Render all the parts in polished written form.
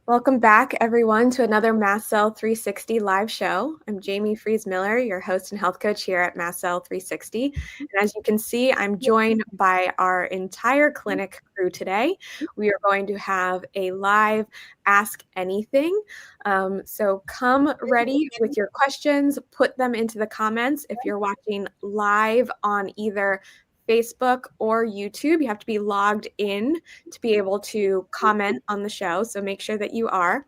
Welcome back, everyone, to another Mast Cell 360 live show. I'm Jamie Fries-Miller, your host and health coach here at Mast Cell 360. And as you can see, I'm joined by our entire clinic crew today. We are going to have a live Ask Anything. So come ready with your questions, put them into the comments. If you're watching live on either Facebook or YouTube, you have to be logged in to be able to comment on the show. So make sure that you are.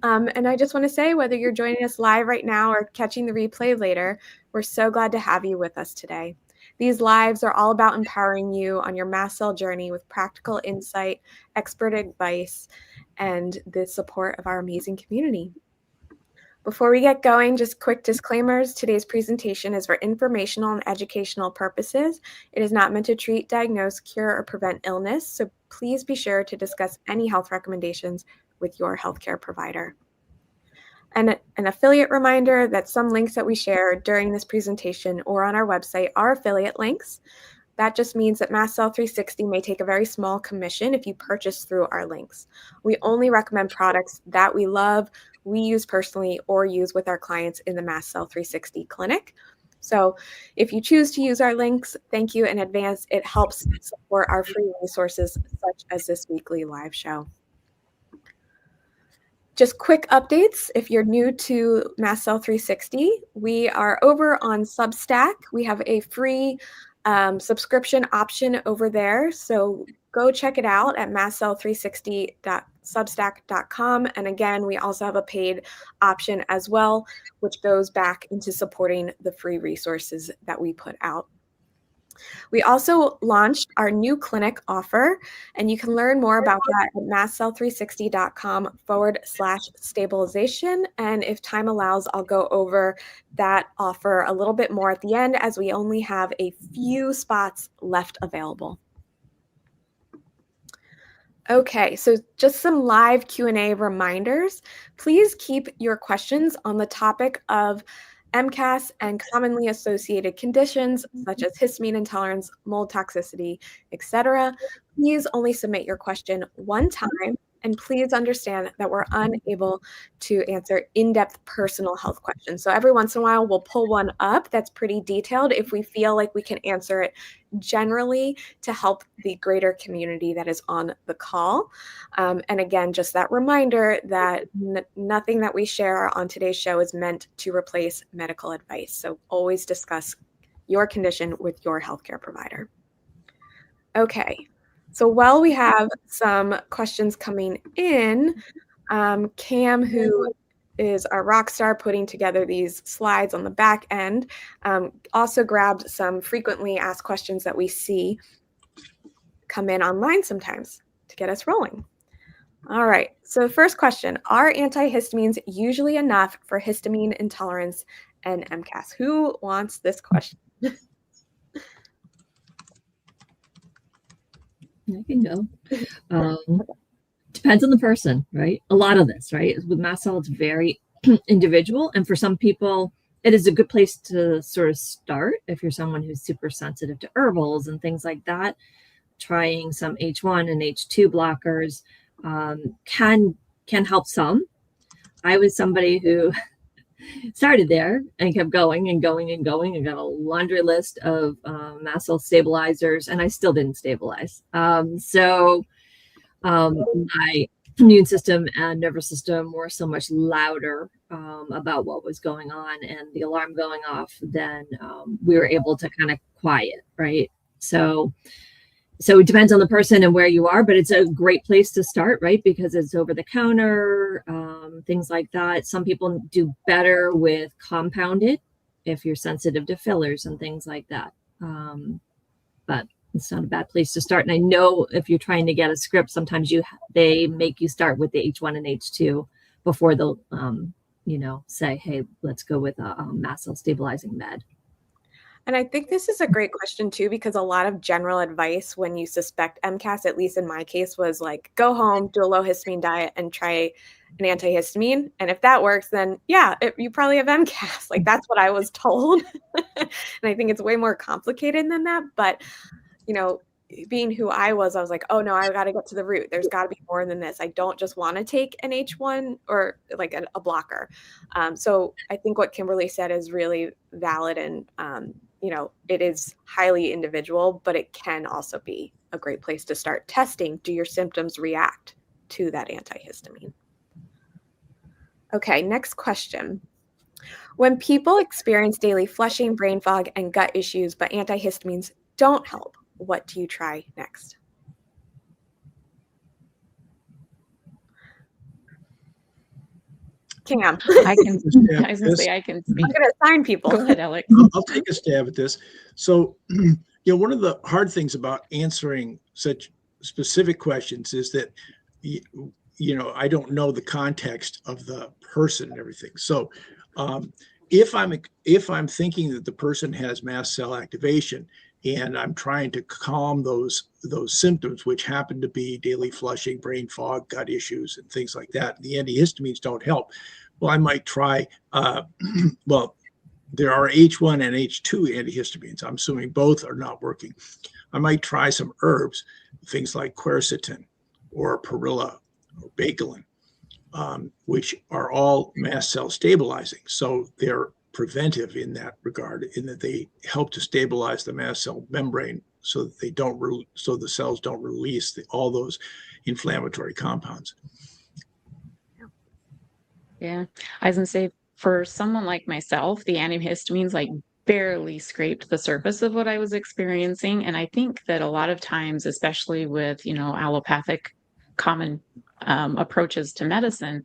And I just want to say, whether you're joining us live right now or catching the replay later, we're so glad to have you with us today. These lives are all about empowering you on your mast cell journey with practical insight, expert advice, and the support of our amazing community. Before we get going, just quick disclaimers. Today's presentation is for informational and educational purposes. It is not meant to treat, diagnose, cure, or prevent illness, so please be sure to discuss any health recommendations with your healthcare provider. And an affiliate reminder that some links that we share during this presentation or on our website are affiliate links. That just means that Mast Cell 360 may take a very small commission if you purchase through our links. We only recommend products that we love, we use personally, or use with our clients in the Mast Cell 360 clinic. So if you choose to use our links, thank you in advance. It helps support our free resources such as this weekly live show. Just quick updates. If you're new to Mast Cell 360, we are over on Substack. We have a free subscription option over there. So go check it out at mastcell360.substack.com. And again, we also have a paid option as well, which goes back into supporting the free resources that we put out. We also launched our new clinic offer, and you can learn more about that at mastcell360.com/stabilization. And if time allows, I'll go over that offer a little bit more at the end, as we only have a few spots left available. Okay, so just some live Q&A reminders. Please keep your questions on the topic of MCAS and commonly associated conditions such as histamine intolerance, mold toxicity, etc. Please only submit your question one time, and please understand that we're unable to answer in-depth personal health questions. So every once in a while, we'll pull one up that's pretty detailed if we feel like we can answer it generally to help the greater community that is on the call. And again, just that reminder that nothing that we share on today's show is meant to replace medical advice. So always discuss your condition with your healthcare provider. Okay, so while we have some questions coming in, Cam, who is our rock star putting together these slides on the back end, also grabbed some frequently asked questions that we see come in online sometimes to get us rolling. All right, so the first question, are antihistamines usually enough for histamine intolerance and MCAS? Who wants this question? I can go. Depends on the person, right? A lot of this, right? With mast cell, it's very individual. And for some people, it is a good place to sort of start if you're someone who's super sensitive to herbals and things like that. Trying some H1 and H2 blockers can help some. I was somebody who started there and kept going and going and going and got a laundry list of mast cell stabilizers, and I still didn't stabilize. So my immune system and nervous system were so much louder about what was going on and the alarm going off than we were able to kind of quiet, right? So it depends on the person and where you are, but it's a great place to start, right? Because it's over the counter, things like that. Some people do better with compounded if you're sensitive to fillers and things like that. But it's not a bad place to start. And I know if you're trying to get a script, sometimes they make you start with the H1 and H2 before they'll, say, hey, let's go with a mast cell stabilizing med. And I think this is a great question too, because a lot of general advice when you suspect MCAS, at least in my case, was like, go home, do a low histamine diet and try an antihistamine. And if that works, then yeah, you probably have MCAS. Like that's what I was told. And I think it's way more complicated than that. But, being who I was like, oh no, I got to get to the root. There's got to be more than this. I don't just want to take an H1 or like a blocker. So I think what Kimberly said is really valid, and it is highly individual, but it can also be a great place to start testing. Do your symptoms react to that antihistamine? Okay, next question. When people experience daily flushing, brain fog, and gut issues, but antihistamines don't help, what do you try next? Cam. I can speak. I'm going to assign people. Go ahead, Alex. I'll take a stab at this. So, one of the hard things about answering such specific questions is that, I don't know the context of the person and everything. So, if I'm thinking that the person has mast cell activation and I'm trying to calm those symptoms, which happen to be daily flushing, brain fog, gut issues, and things like that, the antihistamines don't help. Well, I might try. There are H1 and H2 antihistamines. I'm assuming both are not working. I might try some herbs, things like quercetin or perilla or bakelin, which are all mast cell stabilizing. So they're preventive in that regard, in that they help to stabilize the mast cell membrane so that so the cells don't release all those inflammatory compounds. Yeah, I was gonna say, for someone like myself, the antihistamines barely scraped the surface of what I was experiencing. And I think that a lot of times, especially with, allopathic common approaches to medicine,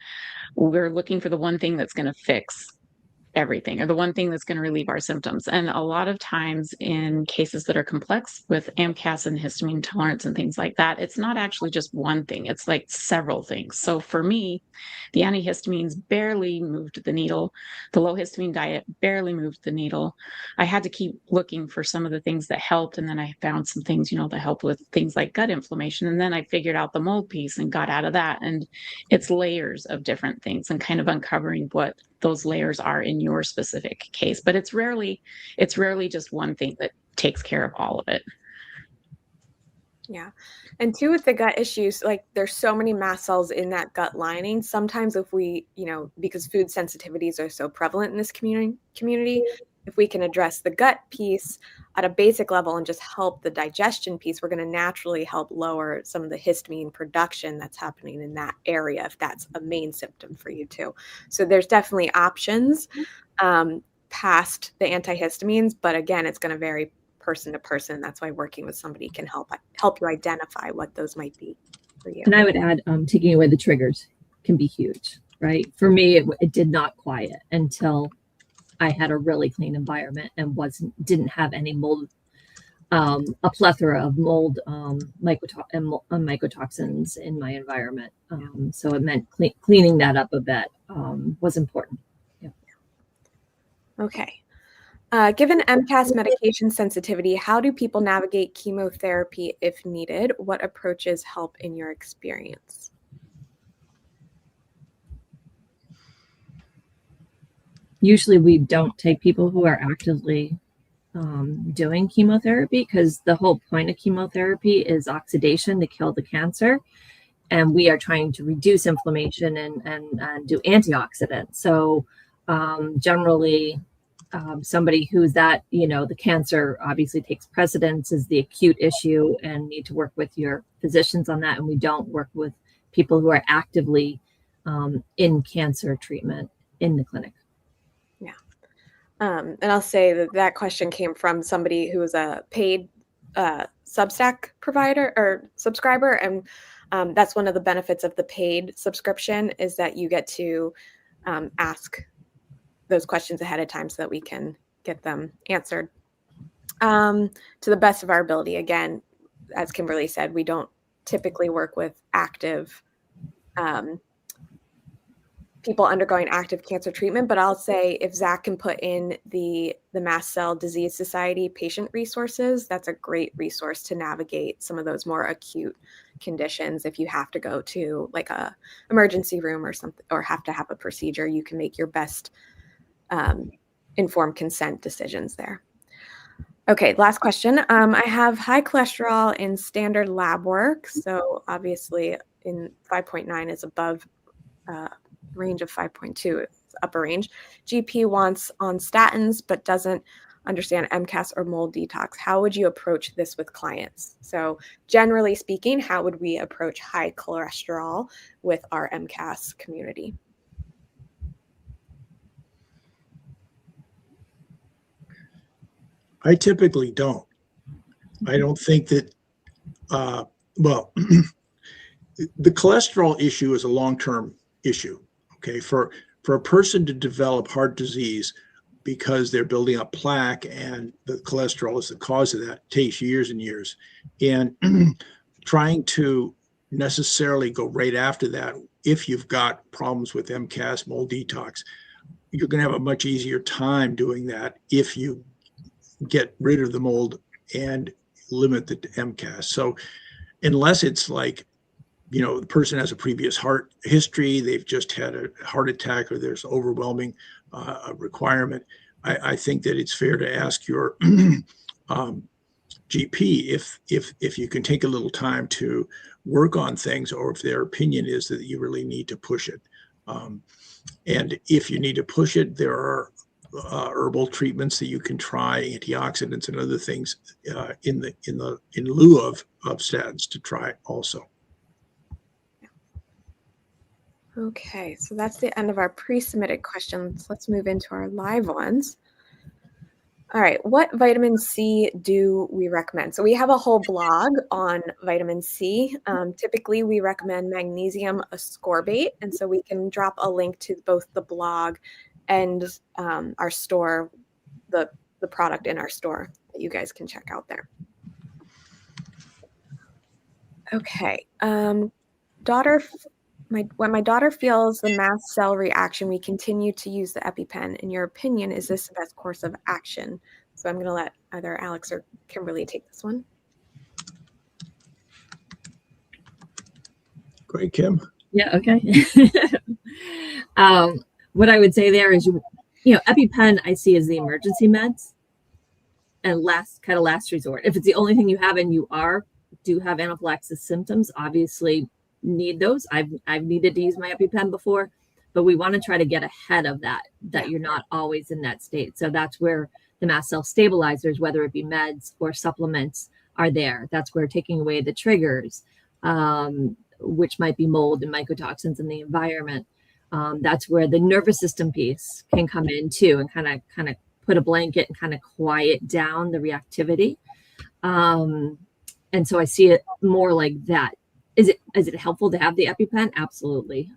we're looking for the one thing that's going to fix everything, or the one thing that's going to relieve our symptoms. And a lot of times in cases that are complex with MCAS and histamine intolerance and things like that, it's not actually just one thing, it's like several things. So for me, the antihistamines barely moved the needle. The low histamine diet barely moved the needle. I had to keep looking for some of the things that helped. And then I found some things, that helped with things like gut inflammation. And then I figured out the mold piece and got out of that. And it's layers of different things and kind of uncovering what those layers are in your specific case. But it's rarely just one thing that takes care of all of it. Yeah. And too, with the gut issues, there's so many mast cells in that gut lining. Sometimes if we, because food sensitivities are so prevalent in this community, if we can address the gut piece at a basic level and just help the digestion piece, we're going to naturally help lower some of the histamine production that's happening in that area, if that's a main symptom for you too. So there's definitely options past the antihistamines, but again, it's going to vary person to person. That's why working with somebody can help you identify what those might be for you. And I would add, taking away the triggers can be huge, right? For me, it did not quiet until I had a really clean environment and didn't have any mold, a plethora of mold mycotoxins in my environment. So it meant cleaning that up a bit was important. Yeah. Okay. Given MCAS medication sensitivity, how do people navigate chemotherapy if needed? What approaches help in your experience? Usually we don't take people who are actively doing chemotherapy, because the whole point of chemotherapy is oxidation to kill the cancer. And we are trying to reduce inflammation and do antioxidants. So generally, somebody who's the cancer obviously takes precedence, is the acute issue, and need to work with your physicians on that. And we don't work with people who are actively in cancer treatment in the clinic. Yeah. And I'll say that question came from somebody who was a paid Substack provider or subscriber. And that's one of the benefits of the paid subscription, is that you get to ask those questions ahead of time so that we can get them answered to the best of our ability. Again, as Kimberly said, we don't typically work with active people undergoing active cancer treatment, but I'll say if Zach can put in the Mast Cell Disease Society patient resources, that's a great resource to navigate some of those more acute conditions. If you have to go to like a emergency room or something, or have to have a procedure, you can make your best informed consent decisions there. Okay, last question. I have high cholesterol in standard lab work. So obviously in 5.9 is above range of 5.2, it's upper range. GP wants on statins, but doesn't understand MCAS or mold detox. How would you approach this with clients? So generally speaking, how would we approach high cholesterol with our MCAS community? I typically don't. I don't think that, well, the cholesterol issue is a long-term issue. Okay, for a person to develop heart disease because they're building up plaque and the cholesterol is the cause of that takes years and years. And trying to necessarily go right after that, if you've got problems with MCAS, mold detox, you're going to have a much easier time doing that if you get rid of the mold and limit the MCAS. So unless it's like, you know, the person has a previous heart history, they've just had a heart attack, or there's overwhelming requirement, I think that it's fair to ask your GP if you can take a little time to work on things, or if their opinion is that you really need to push it. And if you need to push it, there are herbal treatments that you can try, antioxidants and other things in lieu of statins to try also. Okay, so that's the end of our pre-submitted questions. Let's move into our live ones. All right, what vitamin C do we recommend? So we have a whole blog on vitamin C. Typically, we recommend magnesium ascorbate, and so we can drop a link to both the blog and our store, the product in our store that you guys can check out there. Okay, when my daughter feels the mast cell reaction, we continue to use the EpiPen. In your opinion, is this the best course of action? So I'm going to let either Alex or Kimberly take this one. Great, Kim. Yeah, okay. What I would say there is, EpiPen I see as the emergency meds and last resort. If it's the only thing you have and you do have anaphylaxis symptoms, obviously need those. I've needed to use my EpiPen before, but we want to try to get ahead of that you're not always in that state. So that's where the mast cell stabilizers, whether it be meds or supplements, are there. That's where taking away the triggers, which might be mold and mycotoxins in the environment. That's where the nervous system piece can come in too, and kind of put a blanket and kind of quiet down the reactivity. And so I see it more like that. Is it helpful to have the EpiPen? Absolutely.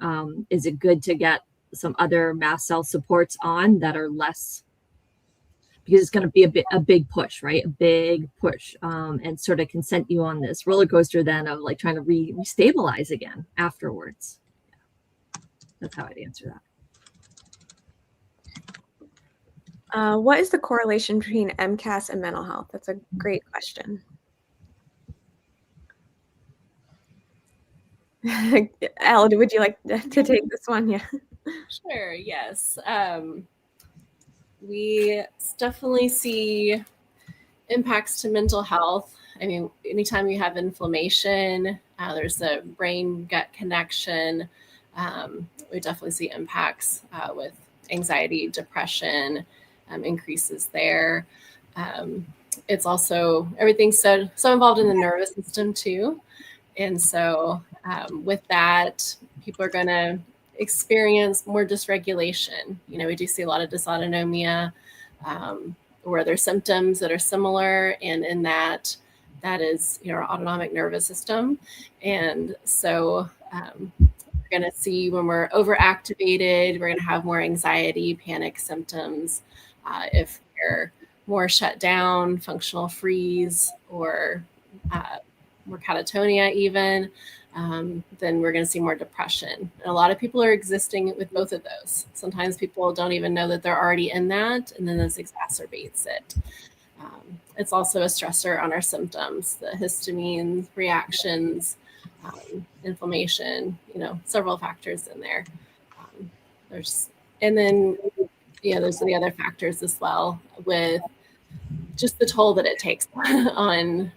Is it good to get some other mast cell supports on that are less, because it's going to be a big push, right? A big push, and sort of can send you on this roller coaster then of like trying to restabilize again afterwards. That's how I'd answer that. What is the correlation between MCAS and mental health? That's a great question. Elle, would you like to take this one? Yeah. Sure, yes. We definitely see impacts to mental health. I mean, anytime you have inflammation, there's a brain-gut connection. We definitely see impacts with anxiety, depression, increases there. It's also, everything's so involved in the nervous system too. And so with that, people are going to experience more dysregulation. We do see a lot of dysautonomia where there's symptoms that are similar. And in that is our autonomic nervous system. And so we're going to see when we're overactivated, we're going to have more anxiety, panic symptoms. If we're more shut down, functional freeze, or more catatonia even, then we're going to see more depression. And a lot of people are existing with both of those. Sometimes people don't even know that they're already in that, and then this exacerbates it. It's also a stressor on our symptoms, the histamine reactions, inflammation, several factors in there. There's the other factors as well with just the toll that it takes on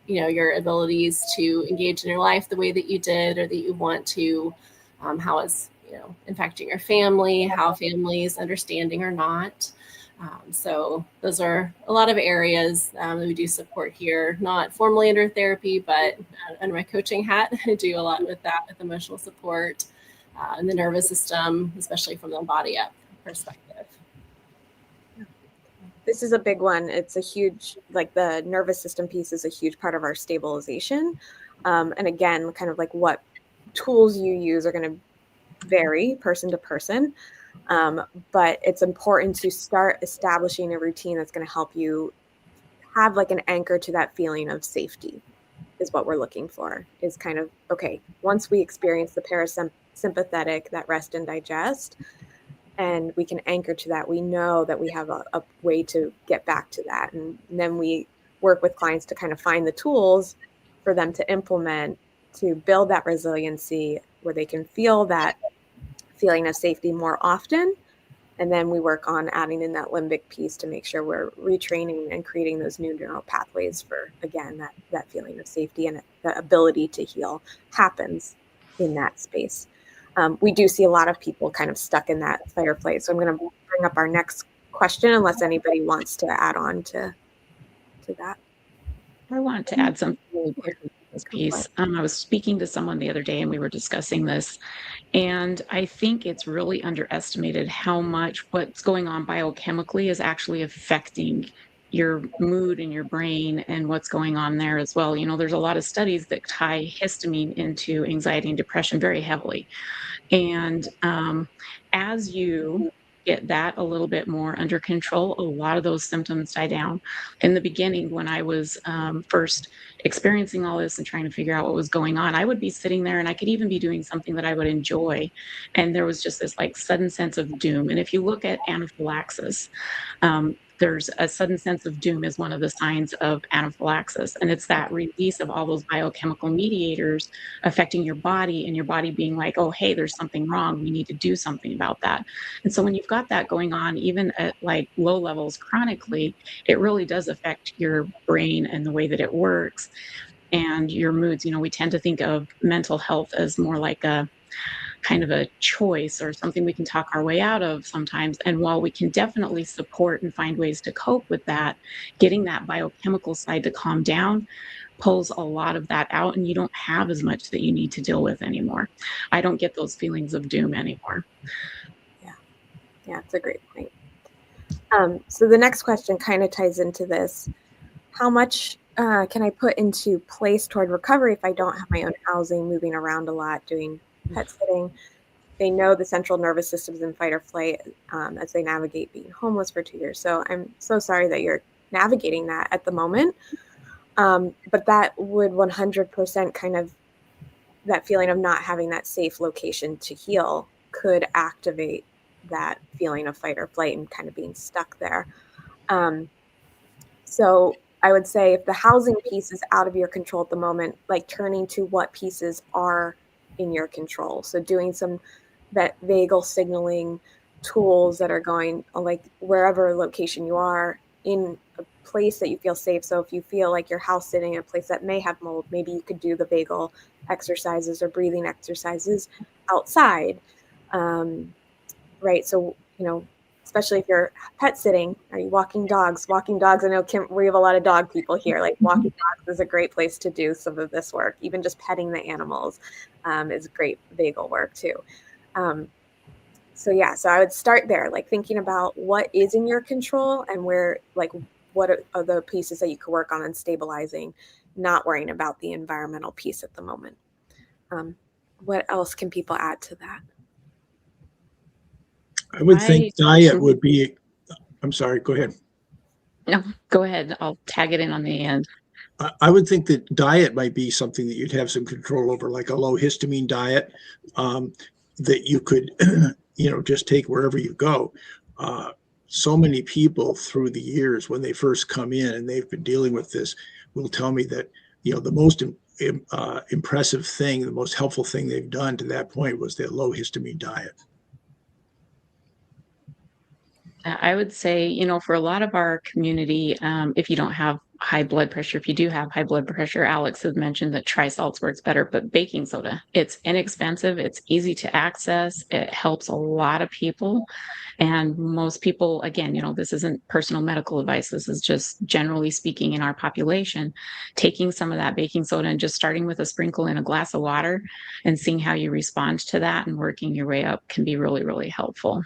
your abilities to engage in your life the way that you did or that you want to, how it's impacting your family, how families understanding or not. So those are a lot of areas that we do support here, not formally under therapy, but under my coaching hat, I do a lot with that, with emotional support and the nervous system, especially from the body up perspective. This is a big one. It's a huge, like the nervous system piece is a huge part of our stabilization. And again, kind of like what tools you use are going to vary person to person. But it's important to start establishing a routine that's going to help you have like an anchor to that feeling of safety is what we're looking for, is kind of, okay, once we experience the parasympathetic, that rest and digest, and we can anchor to that, we know that we have a way to get back to that. And then we work with clients to kind of find the tools for them to implement to build that resiliency where they can feel that feeling of safety more often. And then we work on adding in that limbic piece to make sure we're retraining and creating those new neural pathways for, again, that feeling of safety and the ability to heal happens in that space. We do see a lot of people kind of stuck in that fight or flight. So I'm going to bring up our next question, unless anybody wants to add on to that. I want to add something really quick to this piece. I was speaking to someone the other day and we were discussing this. And I think it's really underestimated how much what's going on biochemically is actually affecting your mood and your brain and what's going on there as well. There's a lot of studies that tie histamine into anxiety and depression very heavily. And as you get that a little bit more under control, a lot of those symptoms die down. In the beginning, when I was first experiencing all this and trying to figure out what was going on, I would be sitting there and I could even be doing something that I would enjoy. And there was just this like sudden sense of doom. And if you look at anaphylaxis, there's a sudden sense of doom is one of the signs of anaphylaxis. And it's that release of all those biochemical mediators affecting your body and your body being like, oh, hey, there's something wrong. We need to do something about that. And so when you've got that going on, even at like low levels chronically, it really does affect your brain and the way that it works and your moods. We tend to think of mental health as more like a kind of a choice or something we can talk our way out of sometimes. And while we can definitely support and find ways to cope with that, getting that biochemical side to calm down pulls a lot of that out, and you don't have as much that you need to deal with anymore. I don't get those feelings of doom anymore. Yeah, it's a great point. So the next question kind of ties into this. How much can I put into place toward recovery if I don't have my own housing, moving around a lot, doing pet sitting? They know the central nervous system's in fight or flight as they navigate being homeless for 2 years. So I'm so sorry that you're navigating that at the moment. But that would 100% kind of, that feeling of not having that safe location to heal could activate that feeling of fight or flight and kind of being stuck there. So I would say if the housing piece is out of your control at the moment, like turning to what pieces are in your control. So doing some that vagal signaling tools that are going like wherever location you are in a place that you feel safe. So if you feel like your house sitting in a place that may have mold, maybe you could do the vagal exercises or breathing exercises outside. Right. So, especially if you're pet sitting, are you walking dogs? Walking dogs, I know we have a lot of dog people here. Like walking dogs is a great place to do some of this work. Even just petting the animals is great vagal work too. So I would start there, like thinking about what is in your control and where, like, what are the pieces that you could work on and stabilizing, not worrying about the environmental piece at the moment. What else can people add to that? I would think diet would be, I'm sorry, go ahead. No, go ahead. I'll tag it in on the end. I would think that diet might be something that you'd have some control over, like a low histamine diet that you could, just take wherever you go. So many people through the years when they first come in and they've been dealing with this will tell me that, the most impressive thing, the most helpful thing they've done to that point was their low histamine diet. I would say, for a lot of our community, if you don't have high blood pressure, if you do have high blood pressure, Alex has mentioned that trisalts works better, but baking soda, it's inexpensive, it's easy to access, it helps a lot of people. And most people, again, this isn't personal medical advice. This is just generally speaking in our population, taking some of that baking soda and just starting with a sprinkle in a glass of water and seeing how you respond to that and working your way up can be really, really helpful.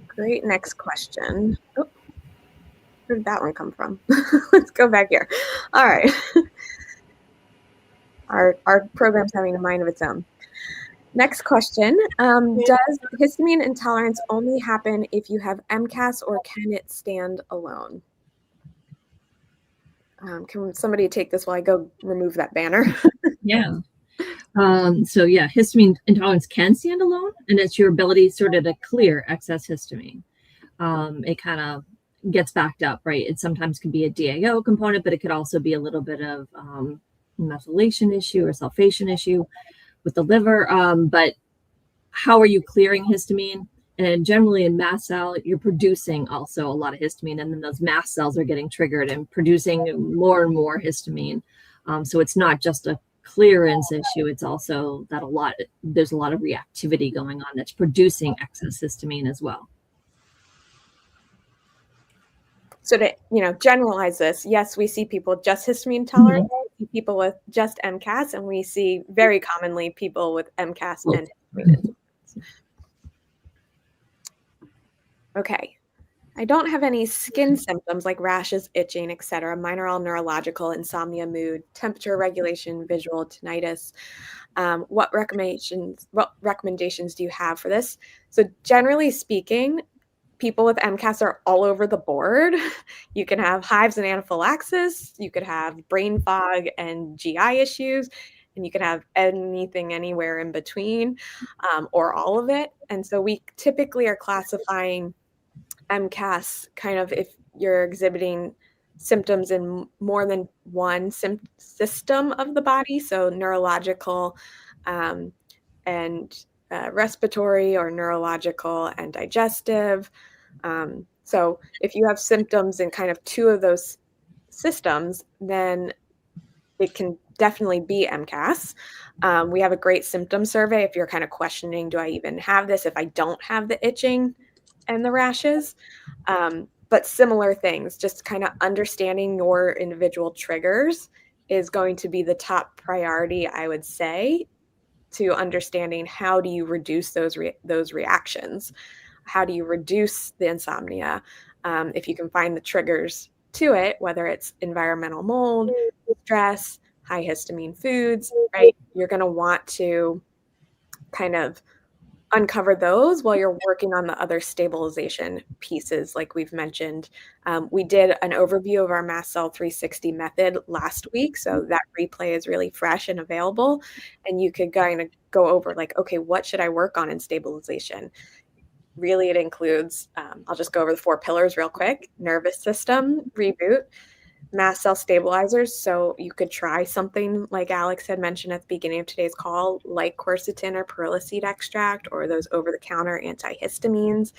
Great. Next question. Oh, where did that one come from? Let's go back here. All right. Our program's having a mind of its own. Next question. Does histamine intolerance only happen if you have MCAS, or can it stand alone? Can somebody take this while I go remove that banner? Yeah. So yeah, histamine intolerance can stand alone, and it's your ability sort of to clear excess histamine. It kind of gets backed up, right? It sometimes can be a DAO component, but it could also be a little bit of methylation issue or sulfation issue with the liver. But how are you clearing histamine? And generally in mast cell, you're producing also a lot of histamine, and then those mast cells are getting triggered and producing more and more histamine. So it's not just a clearance issue, it's also that there's a lot of reactivity going on that's producing excess histamine as well. So to generalize this, yes, we see people just histamine intolerant, people with just MCAS, and we see very commonly people with MCAS and histamine intolerance. Okay. I don't have any skin symptoms like rashes, itching, etc. Mine are all neurological: insomnia, mood, temperature regulation, visual, tinnitus. What recommendations do you have for this? So generally speaking, people with MCAS are all over the board. You can have hives and anaphylaxis. You could have brain fog and GI issues. And you can have anything anywhere in between, or all of it. And so we typically are classifying MCAS kind of if you're exhibiting symptoms in more than one system of the body, so neurological and respiratory, or neurological and digestive. So if you have symptoms in kind of two of those systems, then it can definitely be MCAS. We have a great symptom survey if you're kind of questioning, do I even have this if I don't have the itching and the rashes? But similar things, just kind of understanding your individual triggers is going to be the top priority, I would say, to understanding how do you reduce those reactions? How do you reduce the insomnia? If you can find the triggers to it, whether it's environmental mold, stress, high histamine foods, right? You're going to want to kind of uncover those while you're working on the other stabilization pieces, like we've mentioned. We did an overview of our Mast Cell 360 method last week, so that replay is really fresh and available, and you could kind of go over like, okay, what should I work on in stabilization? Really, it includes, I'll just go over the 4 pillars real quick: nervous system reboot, mast cell stabilizers. So you could try something like Alex had mentioned at the beginning of today's call, like quercetin or perilla seed extract, or those over-the-counter antihistamines,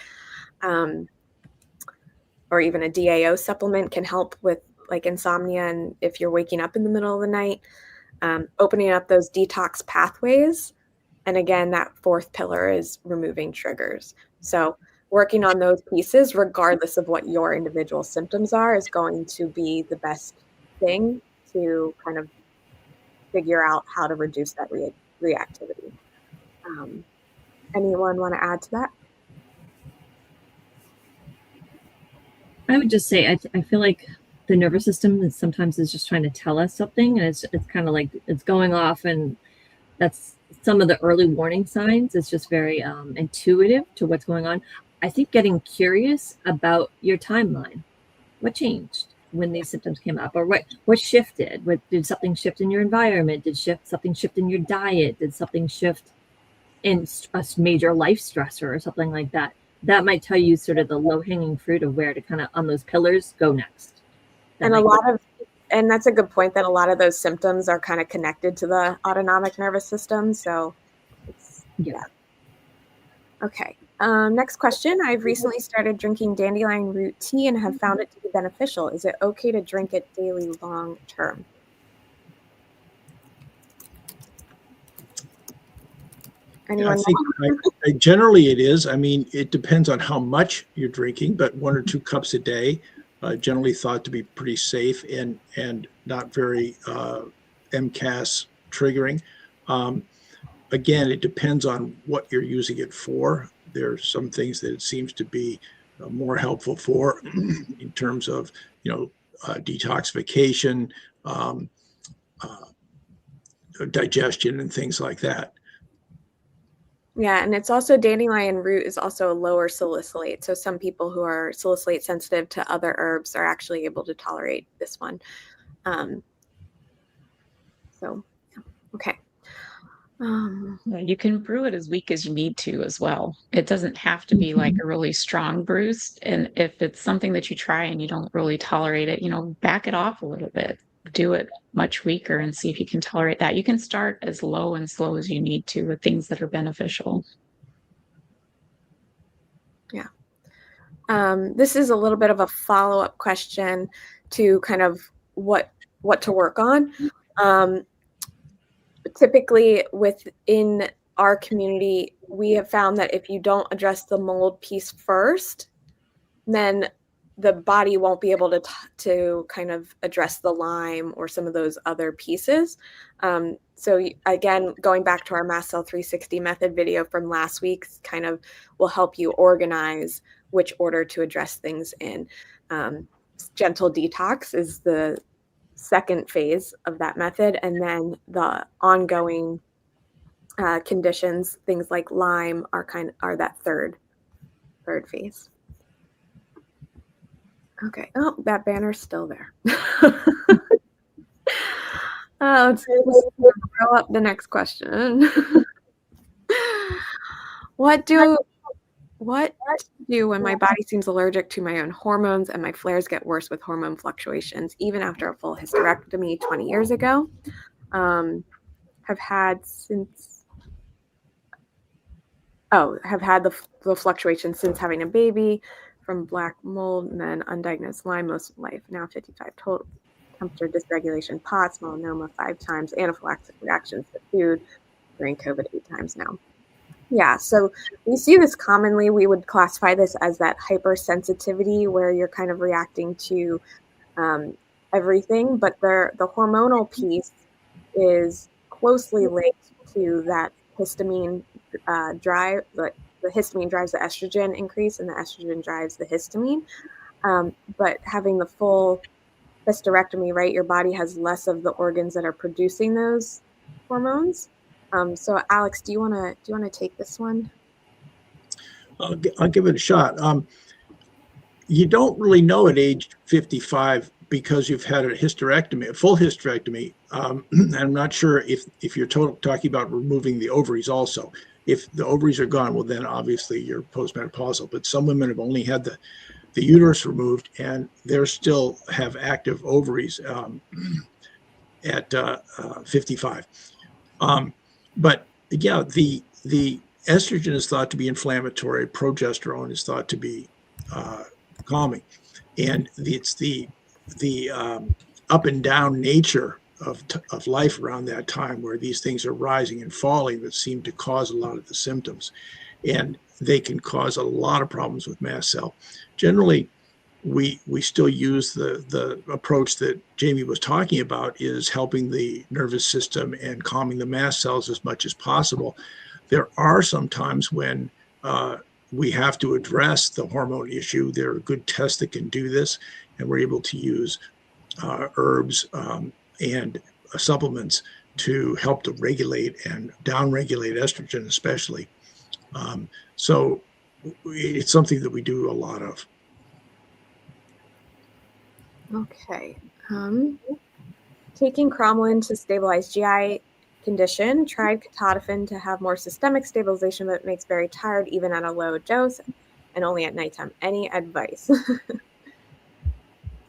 or even a DAO supplement can help with like insomnia, and if you're waking up in the middle of the night, opening up those detox pathways. And again, that 4th pillar is removing triggers. So working on those pieces, regardless of what your individual symptoms are, is going to be the best thing to kind of figure out how to reduce that reactivity. Anyone want to add to that? I would just say I feel like the nervous system sometimes is just trying to tell us something, and it's kind of like it's going off, and that's some of the early warning signs. It's just very intuitive to what's going on. I think getting curious about your timeline. What changed when these symptoms came up, or what shifted? Did something shift in your environment? Did something shift in your diet? Did something shift in a major life stressor or something like that? That might tell you sort of the low-hanging fruit of where to kind of on those pillars go next. And a lot of And that's a good point that a lot of those symptoms are kind of connected to the autonomic nervous system. So yeah. Okay. Next question. I've recently started drinking dandelion root tea and have found it to be beneficial. Is it okay to drink it daily long term? Anyone? I think generally it is. I mean, it depends on how much you're drinking, but 1 or 2 cups a day, generally thought to be pretty safe and not very MCAS triggering. Again, it depends on what you're using it for. There's some things that it seems to be more helpful for in terms of, detoxification, digestion, and things like that. Yeah, and it's also dandelion root is also a lower salicylate. So some people who are salicylate sensitive to other herbs are actually able to tolerate this one. Okay. You can brew it as weak as you need to as well. It doesn't have to be like a really strong bruise. And if it's something that you try and you don't really tolerate it, back it off a little bit. Do it much weaker and see if you can tolerate that. You can start as low and slow as you need to with things that are beneficial. Yeah. This is a little bit of a follow-up question to kind of what to work on. Typically within our community, we have found that if you don't address the mold piece first, then the body won't be able to kind of address the Lyme or some of those other pieces. So again, going back to our Mast Cell 360 method video from last week, kind of will help you organize which order to address things in. Gentle detox is the second phase of that method, and then the ongoing conditions, things like Lyme, are that third phase. Okay. Oh, that banner's still there. Let's throw up the next question. What do when my body seems allergic to my own hormones and my flares get worse with hormone fluctuations, even after a full hysterectomy 20 years ago? Have had the fluctuations since having a baby, from black mold and then undiagnosed Lyme most of life. Now 55 total. Temperature dysregulation, POTS, melanoma 5 times, anaphylaxis reactions to food during COVID 8 times now. Yeah, so we see this commonly. We would classify this as that hypersensitivity where you're kind of reacting to everything, but the hormonal piece is closely linked to that histamine drive. The histamine drives the estrogen increase, and the estrogen drives the histamine. But having the full hysterectomy, right, your body has less of the organs that are producing those hormones. So Alex, do you want to take this one? I'll give it a shot. You don't really know at age 55 because you've had a full hysterectomy. I'm not sure if you're talking about removing the ovaries also. If the ovaries are gone, well, then obviously you're postmenopausal. But some women have only had the uterus removed, and they still have active ovaries at 55. But yeah, the estrogen is thought to be inflammatory. Progesterone is thought to be calming, and it's the up and down nature of life around that time where these things are rising and falling that seem to cause a lot of the symptoms, and they can cause a lot of problems with mast cell. Generally, we still use the approach that Jamie was talking about, is helping the nervous system and calming the mast cells as much as possible. There are some times when we have to address the hormone issue. There are good tests that can do this, and we're able to use herbs and supplements to help to regulate and downregulate estrogen especially. So it's something that we do a lot of. Okay. Taking Cromolyn to stabilize GI condition. Tried Ketotifen to have more systemic stabilization, but it makes very tired even at a low dose and only at nighttime. Any advice?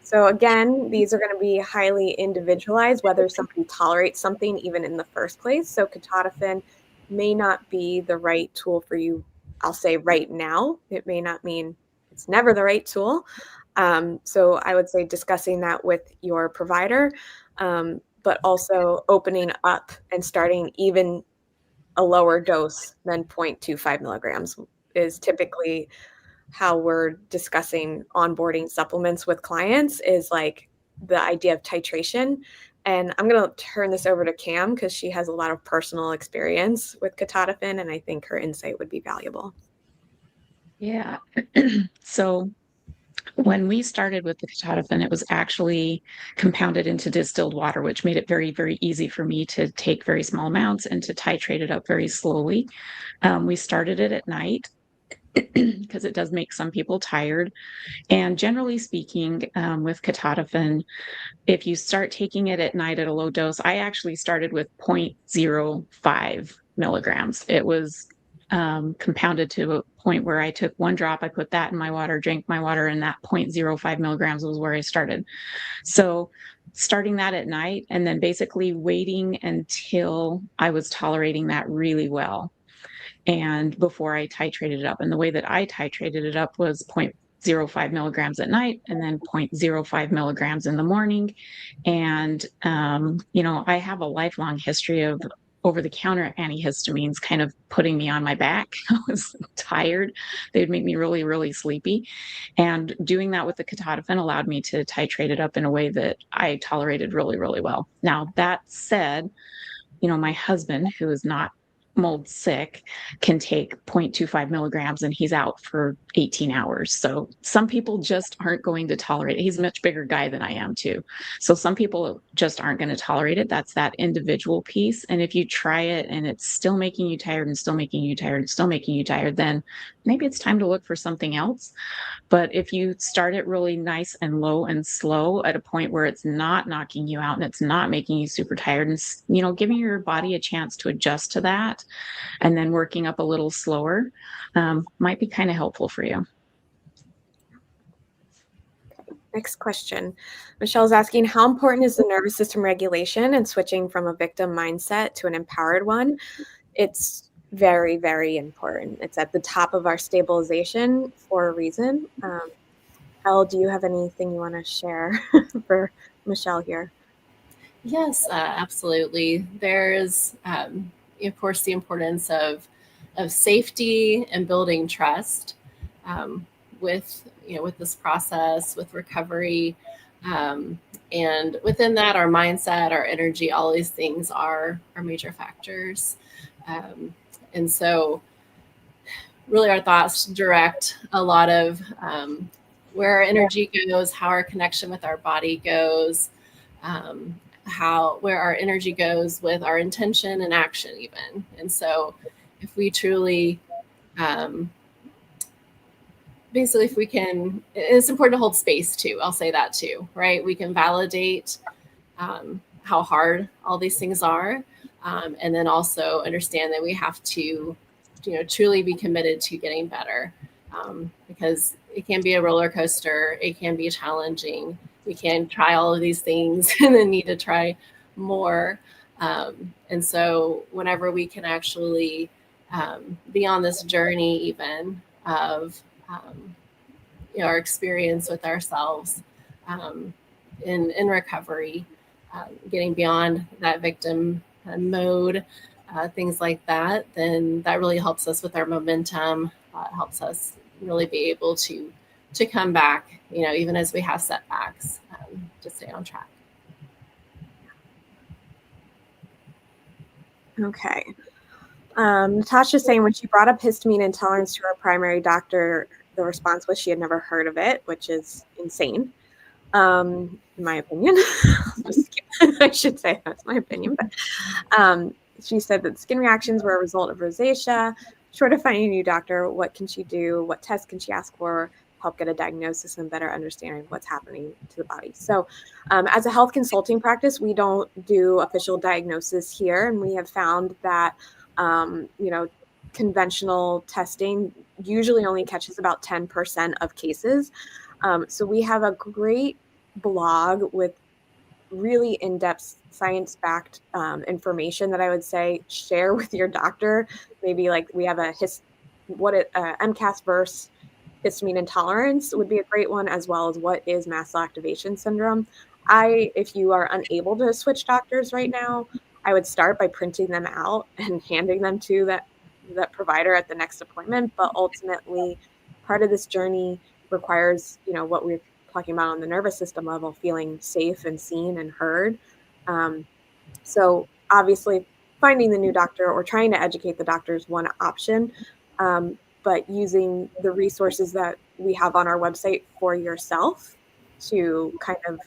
So again, these are going to be highly individualized, whether somebody tolerates something even in the first place. So Ketotifen may not be the right tool for you, I'll say right now. It may not mean it's never the right tool. So I would say discussing that with your provider, but also opening up and starting even a lower dose than 0.25 milligrams is typically how we're discussing onboarding supplements with clients, is like the idea of titration. And I'm going to turn this over to Cam because she has a lot of personal experience with Ketotifen, and I think her insight would be valuable. Yeah. So when we started with the Ketotifen, it was actually compounded into distilled water, which made it very, very easy for me to take very small amounts and to titrate it up very slowly. We started it at night because it does make some people tired. And generally speaking, with Ketotifen, if you start taking it at night at a low dose, I actually started with 0.05 milligrams. It was compounded to a point where I took one drop, I put that in my water, drank my water, and that 0.05 milligrams was where I started. So starting that at night and then basically waiting until I was tolerating that really well, and before I titrated it up. And the way that I titrated it up was 0.05 milligrams at night and then 0.05 milligrams in the morning. And, I have a lifelong history of over-the-counter antihistamines kind of putting me on my back. I was tired. They would make me really, really sleepy. And doing that with the Ketotifen allowed me to titrate it up in a way that I tolerated really, really well. Now, that said, my husband, who is not mold sick, can take 0.25 milligrams and he's out for 18 hours. So some people just aren't going to tolerate it. He's a much bigger guy than I am too. So some people just aren't going to tolerate it. That's that individual piece. And if you try it and it's still making you tired and still making you tired and still making you tired, then maybe it's time to look for something else. But if you start it really nice and low and slow at a point where it's not knocking you out and it's not making you super tired, and giving your body a chance to adjust to that, and then working up a little slower, might be kind of helpful for you. Next question. Michelle's asking, how important is the nervous system regulation and switching from a victim mindset to an empowered one? It's very, very important. It's at the top of our stabilization for a reason. Elle, do you have anything you want to share for Michelle here? Yes, absolutely. There's, of course, the importance of safety and building trust with this process, with recovery, and within that, our mindset, our energy, all these things are major factors. And so really our thoughts direct a lot of where our energy goes, how our connection with our body goes, where our energy goes with our intention and action even. And so if we truly, basically, if we can, it's important to hold space too. I'll say that too, right? We can validate how hard all these things are. And then also understand that we have to, truly be committed to getting better, because it can be a roller coaster. It can be challenging. We can try all of these things and then need to try more. And so whenever we can actually be on this journey even of our experience with ourselves in recovery, getting beyond that victim mode, things like that, then that really helps us with our momentum. It helps us really be able to come back, even as we have setbacks, to stay on track. Okay. Natasha's saying when she brought up histamine intolerance to her primary doctor, the response was she had never heard of it, which is insane, in my opinion. I should say that's my opinion, but she said that skin reactions were a result of rosacea. Short of finding a new doctor, what can she do? What tests can she ask for? Help get a diagnosis and better understanding what's happening to the body. So as a health consulting practice, we don't do official diagnosis here. And we have found that, conventional testing usually only catches about 10% of cases. So we have a great blog with really in-depth science-backed information that I would say share with your doctor. Maybe like we have MCAS versus histamine intolerance would be a great one, as well as what is mast cell activation syndrome. If you are unable to switch doctors right now, I would start by printing them out and handing them to that provider at the next appointment. But ultimately, part of this journey requires, what we're talking about on the nervous system level, feeling safe and seen and heard. So obviously, finding the new doctor or trying to educate the doctor is one option. But using the resources that we have on our website for yourself to kind of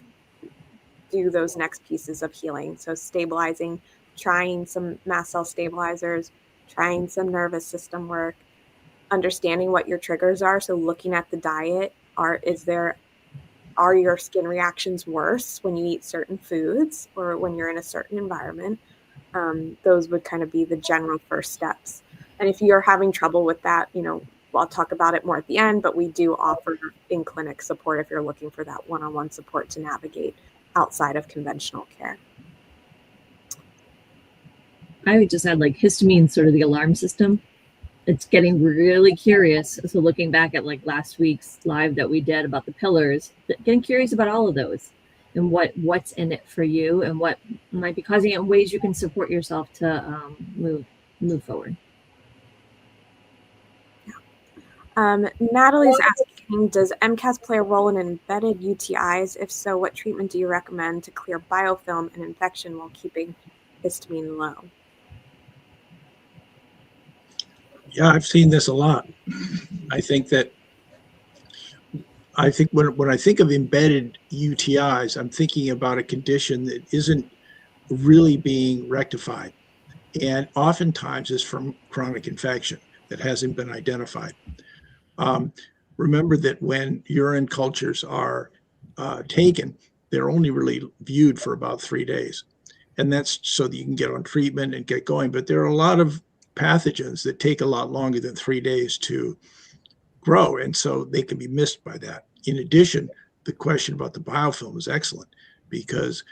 do those next pieces of healing. So stabilizing, trying some mast cell stabilizers, trying some nervous system work, understanding what your triggers are. So looking at the diet, are your skin reactions worse when you eat certain foods or when you're in a certain environment? Those would kind of be the general first steps. And if you're having trouble with that, I'll talk about it more at the end, but we do offer in-clinic support if you're looking for that one-on-one support to navigate outside of conventional care. I would just add like histamine, sort of the alarm system. It's getting really curious. So looking back at like last week's live that we did about the pillars, getting curious about all of those and what's in it for you and what might be causing it and ways you can support yourself to move forward. Natalie's asking, does MCAS play a role in embedded UTIs? If so, what treatment do you recommend to clear biofilm and infection while keeping histamine low? Yeah, I've seen this a lot. I think when I think of embedded UTIs, I'm thinking about a condition that isn't really being rectified, and oftentimes is from chronic infection that hasn't been identified. Remember that when urine cultures are taken, they're only really viewed for about 3 days, and that's so that you can get on treatment and get going. But there are a lot of pathogens that take a lot longer than 3 days to grow, and so they can be missed by that. In addition, the question about the biofilm is excellent, because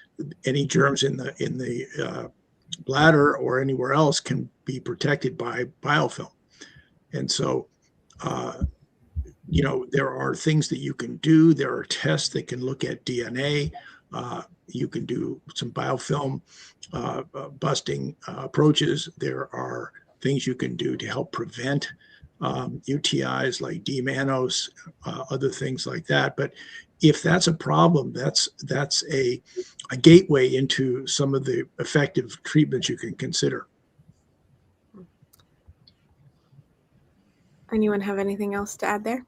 any germs in the bladder or anywhere else can be protected by biofilm. And so there are things that you can do. There are tests that can look at DNA. You can do some biofilm busting approaches. There are things you can do to help prevent UTIs like D-mannose, other things like that. But if that's a problem, that's a gateway into some of the effective treatments you can consider. Anyone have anything else to add there?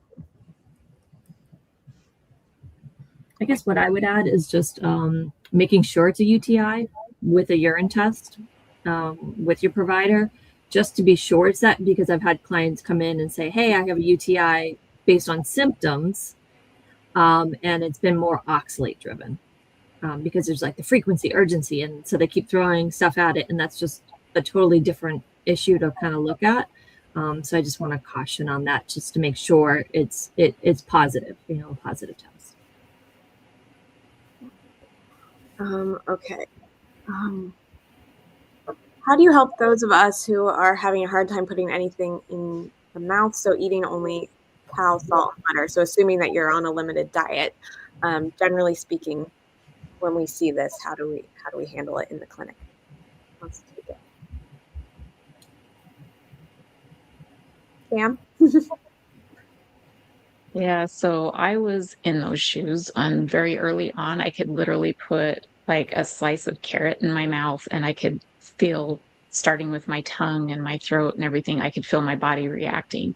I guess what I would add is just making sure it's a UTI with a urine test with your provider, just to be sure it's that, because I've had clients come in and say, hey, I have a UTI based on symptoms, and it's been more oxalate driven because there's like the frequency, urgency, and so they keep throwing stuff at it, and that's just a totally different issue to kind of look at. So I just want to caution on that, just to make sure it's positive, a positive test. Okay. How do you help those of us who are having a hard time putting anything in the mouth? So eating only cow salt and butter. So assuming that you're on a limited diet, generally speaking, when we see this, how do we handle it in the clinic? Let's take it. Sam? Yeah, so I was in those shoes, and very early on, I could literally put like a slice of carrot in my mouth, and I could feel, starting with my tongue and my throat and everything, I could feel my body reacting.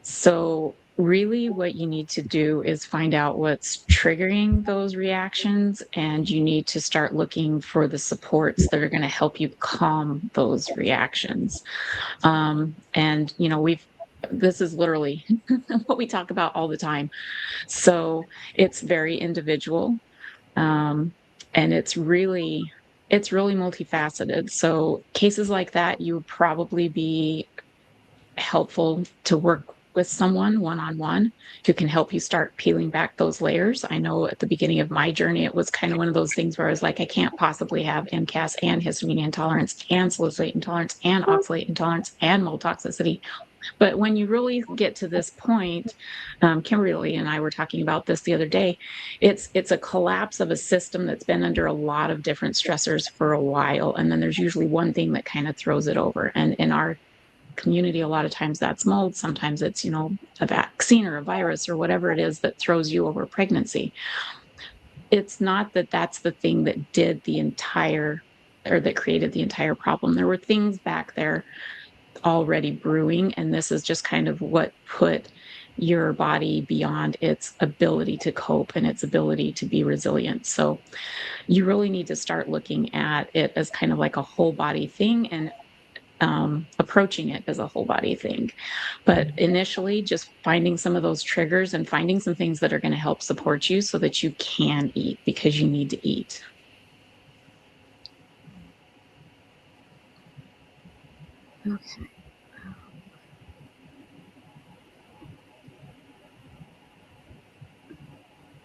So really what you need to do is find out what's triggering those reactions, and you need to start looking for the supports that are going to help you calm those reactions. And this is literally what we talk about all the time. So it's very individual. And it's really multifaceted. So cases like that, you would probably be helpful to work with someone one-on-one who can help you start peeling back those layers. I know at the beginning of my journey, it was kind of one of those things where I was like, I can't possibly have MCAS and histamine intolerance and salicylate intolerance and oxalate intolerance and mold toxicity. But when you really get to this point, Kimberly and I were talking about this the other day, it's a collapse of a system that's been under a lot of different stressors for a while. And then there's usually one thing that kind of throws it over. And in our community, a lot of times that's mold. Sometimes it's, a vaccine or a virus or whatever it is that throws you over pregnancy. It's not that that's the thing that did the entire or that created the entire problem. There were things back there already brewing, and this is just kind of what put your body beyond its ability to cope and its ability to be resilient. So you really need to start looking at it as kind of like a whole body thing and approaching it as a whole body thing. But initially, just finding some of those triggers and finding some things that are going to help support you so that you can eat, because you need to eat. Okay.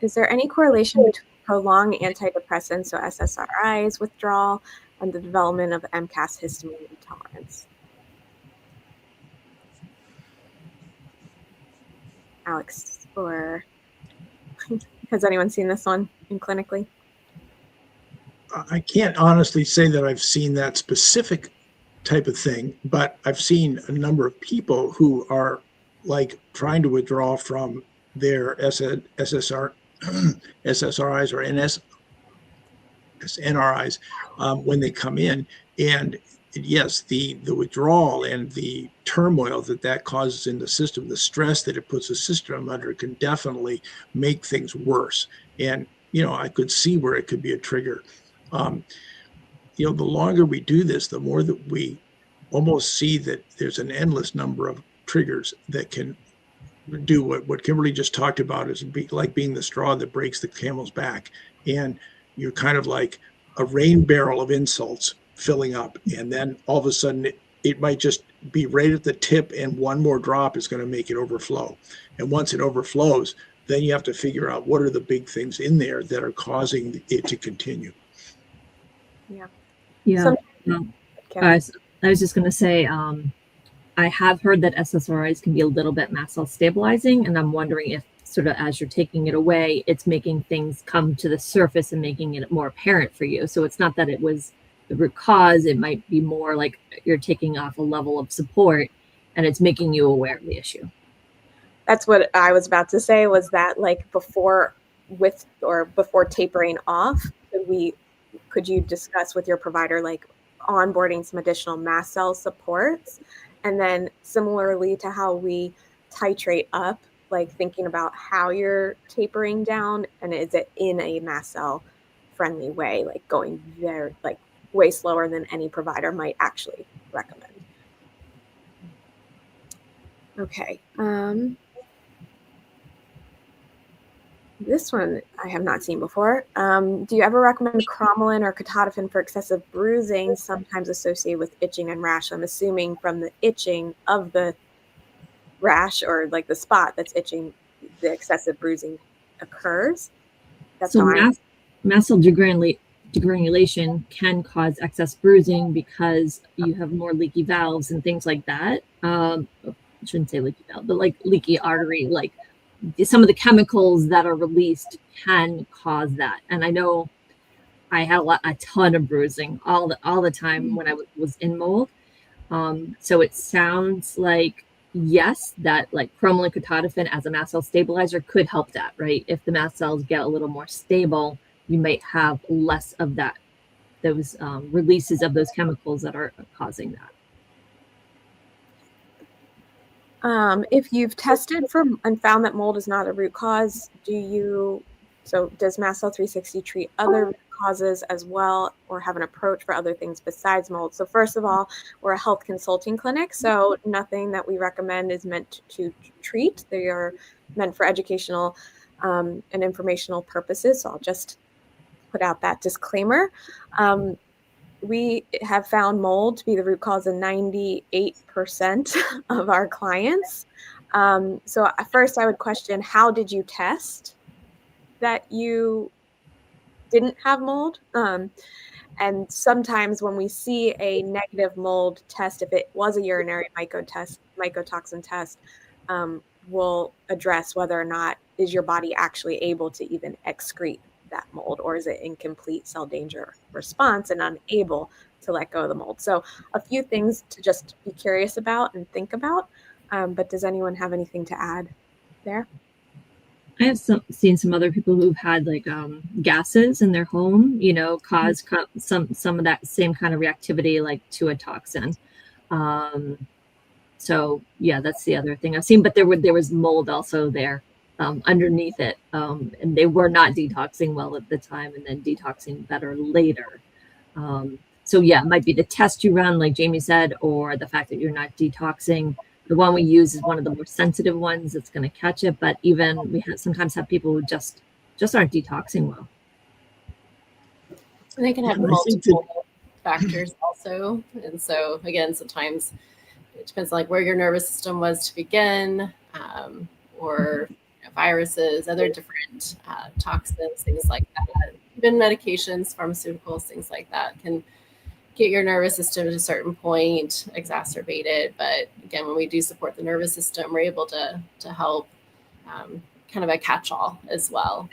Is there any correlation between prolonged antidepressants, so SSRIs withdrawal, and the development of MCAS histamine intolerance? Alex, or has anyone seen this one clinically? I can't honestly say that I've seen that specific type of thing, but I've seen a number of people who are like trying to withdraw from their SSRIs or NRIs when they come in. And yes, the withdrawal and the turmoil that causes in the system, the stress that it puts the system under, can definitely make things worse. And, I could see where it could be a trigger. The longer we do this, the more that we almost see that there's an endless number of triggers that can do what Kimberly just talked about, is like being the straw that breaks the camel's back. And you're kind of like a rain barrel of insults filling up. And then all of a sudden it might just be right at the tip, and one more drop is going to make it overflow. And once it overflows, then you have to figure out what are the big things in there that are causing it to continue. Yeah. I was just going to say, I have heard that SSRIs can be a little bit mast cell stabilizing, and I'm wondering if sort of as you're taking it away, it's making things come to the surface and making it more apparent for you. So it's not that it was the root cause. It might be more like you're taking off a level of support and it's making you aware of the issue. That's what I was about to say, was that like before tapering off, could you discuss with your provider like onboarding some additional mast cell supports? And then similarly to how we titrate up, like thinking about how you're tapering down, and is it in a mast cell friendly way, like going very like way slower than any provider might actually recommend. Okay. This one I have not seen before. Do you ever recommend Cromolyn or Ketotifen for excessive bruising, sometimes associated with itching and rash? I'm assuming from the itching of the rash, or like the spot that's itching, the excessive bruising occurs. That's so mast cell degranulation can cause excess bruising because you have more leaky valves and things like that. I shouldn't say leaky valve, but like leaky artery, like some of the chemicals that are released can cause that. And I know I had a ton of bruising all the time when I was in mold. So it sounds like, yes, that like Cromolyn Ketotifen as a mast cell stabilizer could help that, right? If the mast cells get a little more stable, you might have less of those releases of those chemicals that are causing that. If you've tested for and found that mold is not a root cause, does Mast Cell 360 treat other root causes as well, or have an approach for other things besides mold? So first of all, we're a health consulting clinic, so nothing that we recommend is meant to treat. They are meant for educational and informational purposes. So I'll just put out that disclaimer. We have found mold to be the root cause in 98% of our clients. So at first I would question, how did you test that you didn't have mold? And sometimes when we see a negative mold test, if it was a urinary mycotoxin test, we'll address whether or not is your body actually able to even excrete that mold, or is it in complete cell danger response and unable to let go of the mold. So a few things to just be curious about and think about. But does anyone have anything to add there? I have seen some other people who've had like gases in their home, cause some of that same kind of reactivity like to a toxin. So yeah, that's the other thing I've seen. But there was mold also there underneath it, and they were not detoxing well at the time, and then detoxing better later. So yeah, it might be the test you run, like Jamie said, or the fact that you're not detoxing. The one we use is one of the more sensitive ones that's going to catch it. But even we sometimes have people who just aren't detoxing well. And they can have multiple factors also. And so again, sometimes it depends like where your nervous system was to begin, or viruses, other different toxins, things like that. Even medications, pharmaceuticals, things like that can get your nervous system to a certain point exacerbated. But again, when we do support the nervous system, we're able to help kind of a catch-all as well.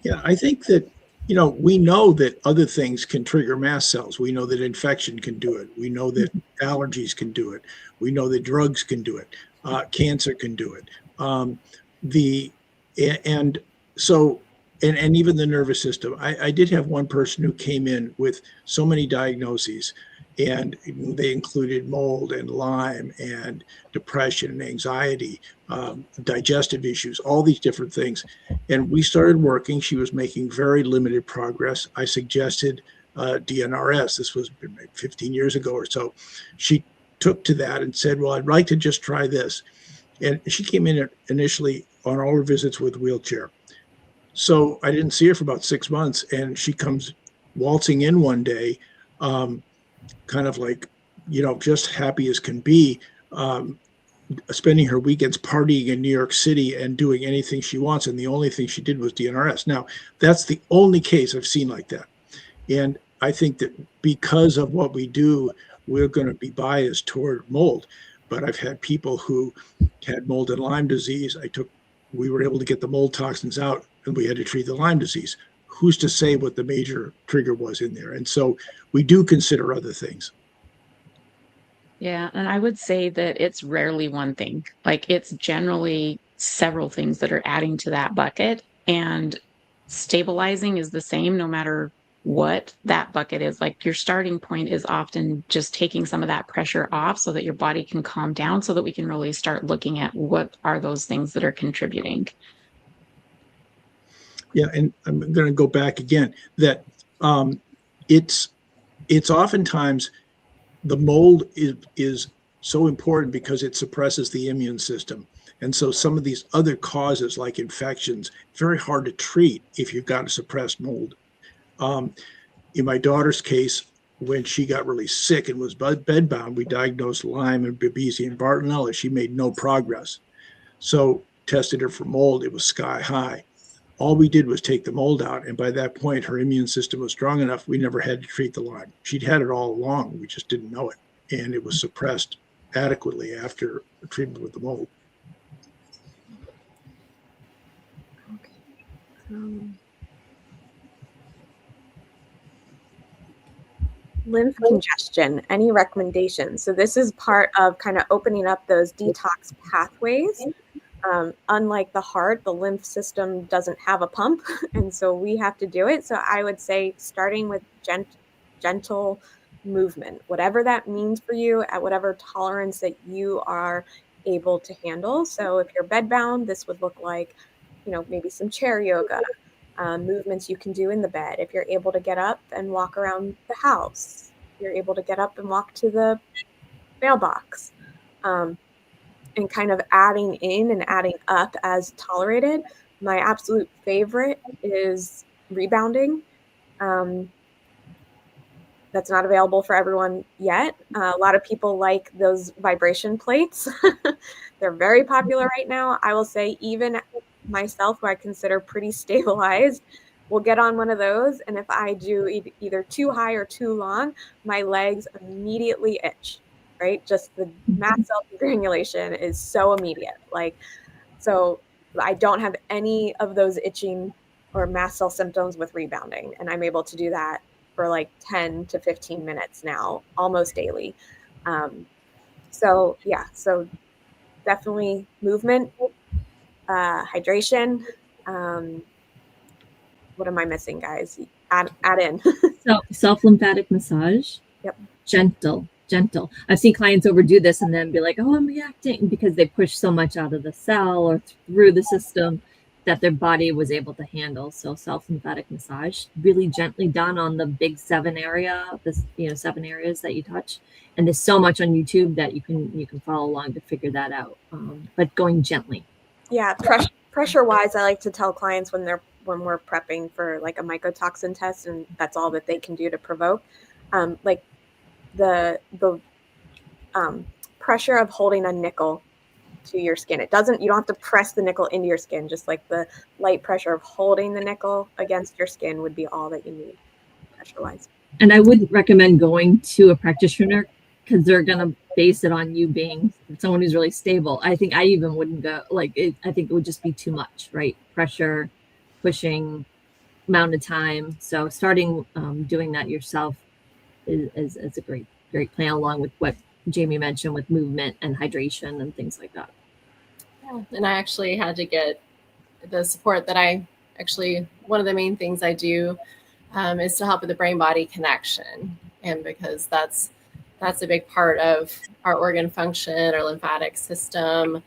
Yeah, I think that, we know that other things can trigger mast cells. We know that infection can do it. We know that allergies can do it. We know that drugs can do it. Cancer can do it. And even the nervous system. I did have one person who came in with so many diagnoses, and they included mold and Lyme and depression and anxiety, digestive issues, all these different things. And we started working. She was making very limited progress. I suggested DNRS. This was 15 years ago or so. She took to that and said, well, I'd like to just try this. And she came in initially on all her visits with a wheelchair. So I didn't see her for about 6 months, and she comes waltzing in one day, kind of like, just happy as can be, spending her weekends partying in New York City and doing anything she wants. And the only thing she did was DNRS. Now, that's the only case I've seen like that. And I think that because of what we do, we're going to be biased toward mold. But I've had people who had mold and Lyme disease. We were able to get the mold toxins out, and we had to treat the Lyme disease. Who's to say what the major trigger was in there? And so we do consider other things. Yeah, and I would say that it's rarely one thing. Like it's generally several things that are adding to that bucket, and stabilizing is the same no matter what that bucket is. Like your starting point is often just taking some of that pressure off so that your body can calm down, so that we can really start looking at what are those things that are contributing. Yeah, and I'm going to go back again that it's oftentimes the mold is so important because it suppresses the immune system. And so some of these other causes like infections, very hard to treat if you've got a suppressed mold. In my daughter's case, when she got really sick and was bedbound, we diagnosed Lyme and Babesia and Bartonella. She made no progress. So tested her for mold. It was sky high. All we did was take the mold out. And by that point, her immune system was strong enough. We never had to treat the Lyme. She'd had it all along. We just didn't know it. And it was suppressed adequately after treatment with the mold. Okay. Lymph congestion, any recommendations? So this is part of kind of opening up those detox pathways. Unlike the heart, the lymph system doesn't have a pump, and so we have to do it. So I would say starting with gentle movement, whatever that means for you, at whatever tolerance that you are able to handle. So if you're bedbound, this would look like, maybe some chair yoga, movements you can do in the bed. If you're able to get up and walk around the house, you're able to get up and walk to the mailbox. And kind of adding in and adding up as tolerated. My absolute favorite is rebounding. That's not available for everyone yet. A lot of people like those vibration plates. They're very popular right now. I will say even myself, who I consider pretty stabilized, will get on one of those. And if I do either too high or too long, my legs immediately itch, right? Just the mast cell degranulation is so immediate. Like, so I don't have any of those itching or mast cell symptoms with rebounding. And I'm able to do that for like 10 to 15 minutes now, almost daily. So yeah, so definitely movement, hydration. What am I missing, guys? Add in. So self-lymphatic massage. Yep. Gentle. I've seen clients overdo this and then be like, oh, I'm reacting, because they push so much out of the cell or through the system that their body was able to handle. So self-lymphatic massage, really gently done on the big 7 area, 7 areas that you touch. And there's so much on YouTube that you can follow along to figure that out. But going gently. Yeah, pressure wise, I like to tell clients when we're prepping for like a mycotoxin test, and that's all that they can do to provoke, like the pressure of holding a nickel to your skin. You don't have to press the nickel into your skin, just like the light pressure of holding the nickel against your skin would be all that you need pressure wise. And I wouldn't recommend going to a practitioner, because they're going to base it on you being someone who's really stable. I think I even wouldn't go, I think it would just be too much, right? Pressure, pushing, amount of time. So starting doing that yourself is a great plan, along with what Jamie mentioned with movement and hydration and things like that. Yeah. And I actually had to get the support that one of the main things I do is to help with the brain-body connection. And because that's a big part of our organ function, our lymphatic system.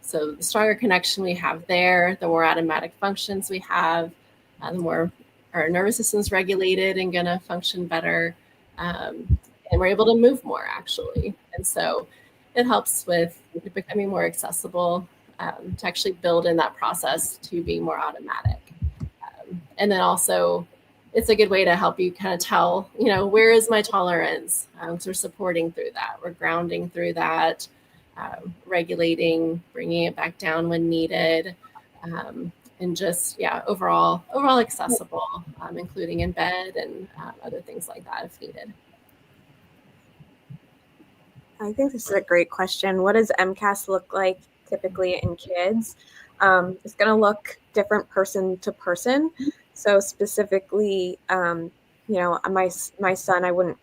So the stronger connection we have there, the more automatic functions we have, the more our nervous system's regulated and going to function better. And we're able to move more, actually. And so it helps with becoming more accessible, to actually build in that process to be more automatic. And then also, it's a good way to help you kind of tell, where is my tolerance? So we're supporting through that. We're grounding through that, regulating, bringing it back down when needed. And just, overall accessible, including in bed and other things like that if needed. I think this is a great question. What does MCAS look like typically in kids? It's going to look different person to person. So specifically, my son,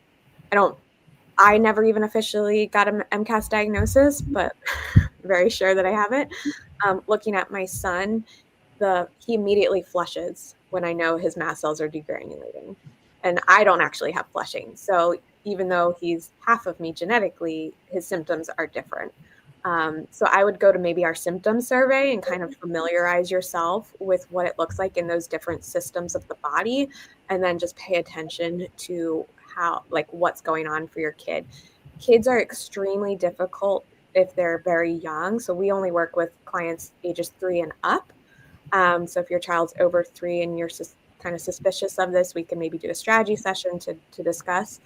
I never even officially got an MCAS diagnosis, but very sure that I have it. Looking at my son, he immediately flushes when I know his mast cells are degranulating, and I don't actually have flushing. So even though he's half of me genetically, his symptoms are different. So I would go to maybe our symptom survey and kind of familiarize yourself with what it looks like in those different systems of the body, and then just pay attention to what's going on for your kid. Kids are extremely difficult if they're very young. So we only work with clients ages 3 and up. So if your child's over 3 and you're kind of suspicious of this, we can maybe do a strategy session to discuss.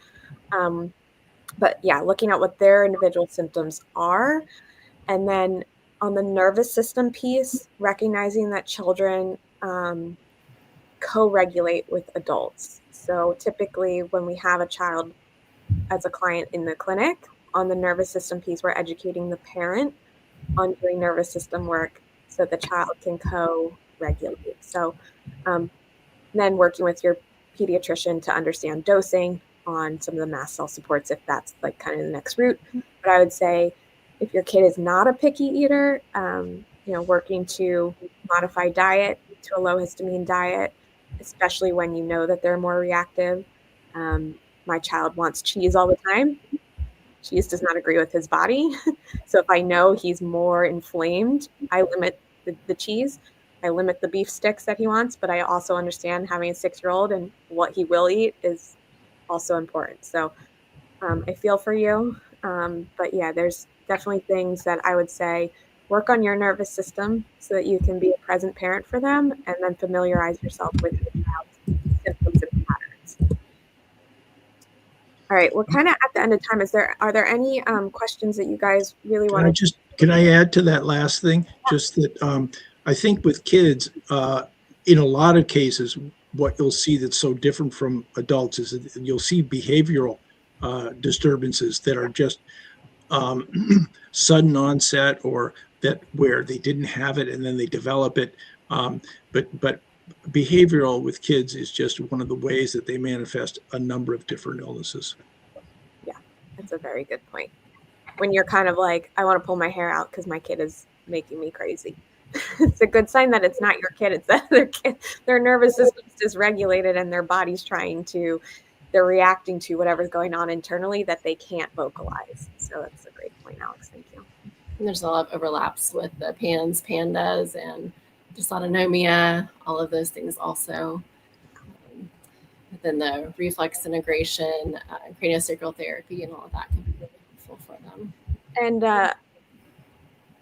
But yeah, looking at what their individual symptoms are. And then on the nervous system piece, recognizing that children co-regulate with adults. So typically when we have a child as a client in the clinic, on the nervous system piece, we're educating the parent on doing nervous system work so the child can co-regulate. So then working with your pediatrician to understand dosing on some of the mast cell supports, if that's like kind of the next route. But I would say if your kid is not a picky eater, working to modify diet to a low histamine diet, especially when you know that they're more reactive. My child wants cheese all the time. Cheese does not agree with his body. So if I know he's more inflamed, I limit the cheese. I limit the beef sticks that he wants, but I also understand having a 6-year-old and what he will eat is also important. So I feel for you. But yeah, there's definitely things that I would say work on your nervous system so that you can be a present parent for them, and then familiarize yourself with your child's symptoms and patterns. All right, we're kind of at the end of time. Are there any questions that you guys really want to? Can I add to that last thing? Just that I think with kids, in a lot of cases, what you'll see that's so different from adults is that you'll see behavioral disturbances that are just sudden onset, or that where they didn't have it and then they develop it. But behavioral with kids is just one of the ways that they manifest a number of different illnesses. Yeah, that's a very good point. When you're kind of like, I want to pull my hair out because my kid is making me crazy. It's a good sign that it's not your kid, it's that their kid, their nervous system is dysregulated and their body's they're reacting to whatever's going on internally that they can't vocalize. So that's a great point, Alex. Thank you. And there's a lot of overlaps with the PANS, PANDAS, and dysautonomia, all of those things also. Then the reflex integration, craniosacral therapy, and all of that can be really helpful for them. And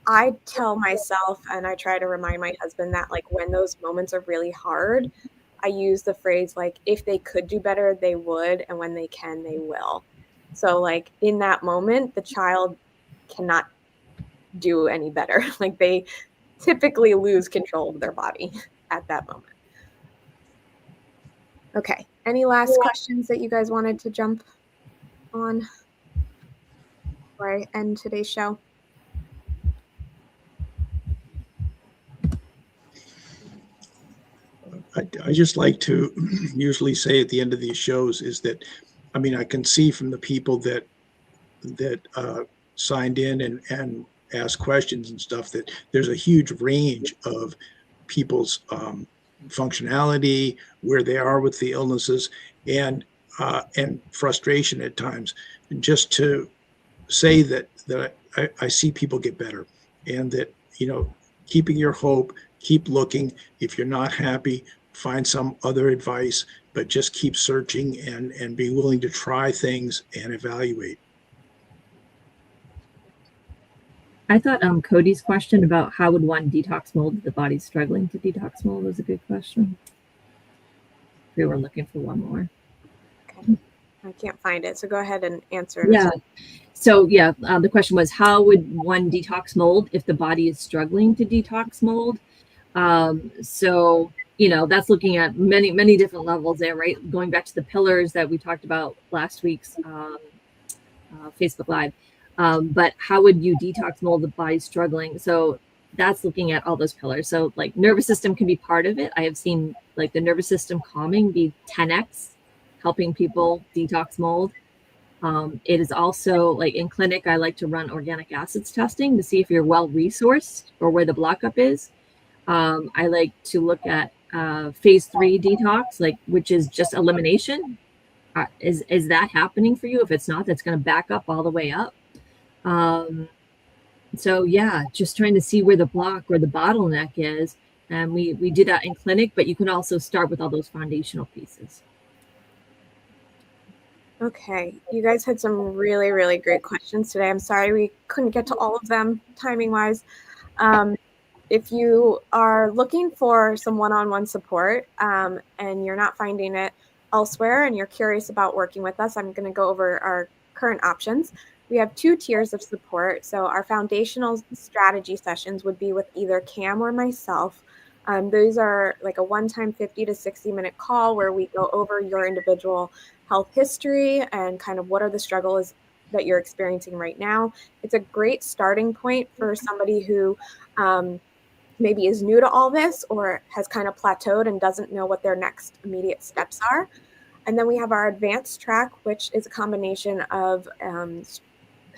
I tell myself, and I try to remind my husband that, like, when those moments are really hard, I use the phrase, like, if they could do better, they would, and when they can, they will. So, like, in that moment, the child cannot do any better. Like, they typically lose control of their body at that moment. Okay. Any last questions that you guys wanted to jump on before I end today's show? I just like to usually say at the end of these shows is that, I mean, I can see from the people that signed in and asked questions and stuff that there's a huge range of people's functionality, where they are with the illnesses, and frustration at times. And just to say that I see people get better, and that, you know, keeping your hope, keep looking. If you're not happy, find some other advice, but just keep searching and be willing to try things and evaluate. I thought Cody's question about how would one detox mold if the body's struggling to detox mold was a good question. We were looking for one more. Okay. I can't find it, so go ahead and answer. Yeah. So yeah, the question was, how would one detox mold if the body is struggling to detox mold? So, you know, that's looking at many different levels there, right? Going back to the pillars that we talked about last week's Facebook Live. But how would you detox mold the body struggling? So that's looking at all those pillars. So like nervous system can be part of it. I have seen like the nervous system calming be 10x, helping people detox mold. It is also like in clinic, I like to run organic acids testing to see if you're well resourced or where the block-up is. I like to look at phase 3 detox, like, which is just elimination. Is that happening for you? If it's not, that's going to back up all the way up. So yeah, just trying to see where the block or the bottleneck is. And we do that in clinic, but you can also start with all those foundational pieces. Okay, you guys had some really great questions today. I'm sorry we couldn't get to all of them timing wise. If you are looking for some one-on-one support and you're not finding it elsewhere and you're curious about working with us, I'm going to go over our current options. We have 2 tiers of support. So our foundational strategy sessions would be with either Cam or myself. Those are like a one-time 50 to 60-minute call where we go over your individual health history and kind of what are the struggles that you're experiencing right now. It's a great starting point for somebody who maybe is new to all this or has kind of plateaued and doesn't know what their next immediate steps are. And then we have our advanced track, which is a combination of